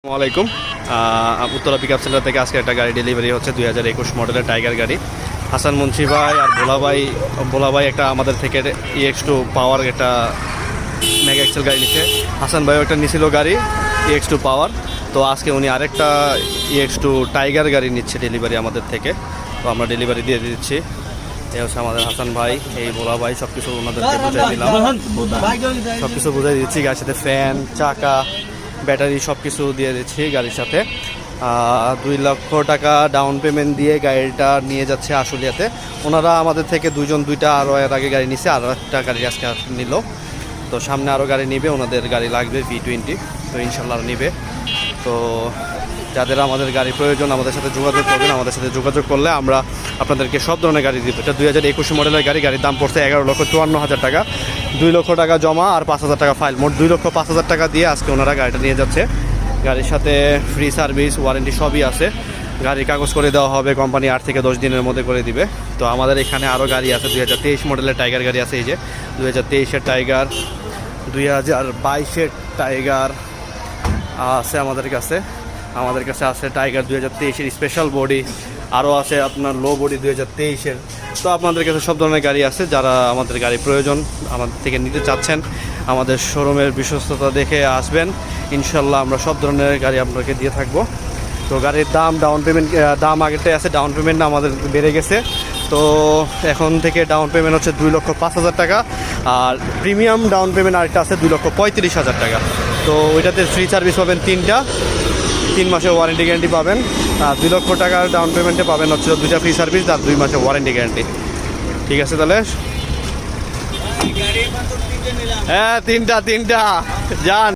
আসসালামাইকুম। Uttara pickup centre থেকে আজকে একটা গাড়ি ডেলিভারি হচ্ছে 2021 মডেলের টাইগার গাড়ি। হাসান মুন্সি ভাই আর ভোলা ভাই একটা আমাদের থেকে EX2 পাওয়ার একটা মেগা এক্সেল গাড়ি নিচ্ছে। হাসান ভাইও একটা নিছিল গাড়ি EX2 পাওয়ার, তো আজকে উনি আরেকটা EX2 টাইগার গাড়ি নিচ্ছে ডেলিভারি আমাদের থেকে, তো আমরা ডেলিভারি দিয়ে দিচ্ছি। এই হচ্ছে আমাদের হাসান ভাই, এই ভোলা ভাই, সব কিছু ওনাদেরকে বুঝাই দিলাম, সব কিছু বুঝাই দিচ্ছি। গাড়ির সাথে ফ্যান, চাকা, ব্যাটারি সব কিছু দিয়ে দিচ্ছি গাড়ির সাথে। 2 লক্ষ টাকা ডাউন পেমেন্ট দিয়ে গাড়িটা নিয়ে যাচ্ছে আশুলিয়াতে। ওনারা আমাদের থেকে দুইটা আরও এর আগে গাড়ি নিচ্ছে, আরও একটা গাড়ি আজকে নিল, তো সামনে আরও গাড়ি নিবে, ওনাদের গাড়ি লাগবে V20, তো ইনশাল্লাহ নিবে। তো যাদের আমাদের গাড়ি প্রয়োজন আমাদের সাথে যোগাযোগ করবেন, আমাদের সাথে যোগাযোগ করলে আমরা আপনাদেরকে সব ধরনের গাড়ি দিব। এটা 2021 মডেলের গাড়ি, গাড়ির দাম পড়ছে 11,54,000 টাকা। 2 লক্ষ টাকা জমা আর 5,000 টাকা ফাইল, মোট 2,05,000 টাকা দিয়ে আজকে ওনারা গাড়িটা নিয়ে যাচ্ছে। গাড়ির সাথে ফ্রি সার্ভিস, ওয়ারেন্টি সবই আছে। গাড়ির কাগজ করে দেওয়া হবে, কোম্পানি 8 থেকে 10 দিনের মধ্যে করে দিবে। তো আমাদের এখানে আরও গাড়ি আছে, 2023 মডেলের টাইগার গাড়ি আছে, এই যে 2023-এর টাইগার, 2022-এর টাইগার আছে আমাদের কাছে আছে টাইগার 2023-এর স্পেশাল বডি, আরও আছে আপনার লো বডি 2023-এর। তো আপনাদের কাছে সব ধরনের গাড়ি আছে। যারা আমাদের গাড়ি প্রয়োজন আমাদের থেকে নিতে চাচ্ছেন, আমাদের শোরুমের বিশ্বস্ততা দেখে আসবেন, ইনশাল্লাহ আমরা সব ধরনের গাড়ি আপনাকে দিয়ে থাকবো। তো গাড়ির ডাউন পেমেন্ট দাম আগেরটাই আছে, ডাউন পেমেন্ট আমাদের বেড়ে গেছে। তো এখন থেকে ডাউন পেমেন্ট হচ্ছে 2,05,000 টাকা, আর প্রিমিয়াম ডাউন পেমেন্ট আরেকটা আছে 2,35,000 টাকা। তো ওইটাতে ফ্রি সার্ভিস পাবেন 3 মাসের ওয়ারেন্টি গ্যারান্টি পাবেন। আর 2 লক্ষ টাকার ডাউন পেমেন্টে পাবেন হচ্ছে 2টা ফ্রি সার্ভিস আর 2 মাসের ওয়ারেন্টি গ্যারান্টি। ঠিক আছে তাহলে, হ্যাঁ 3টা যান।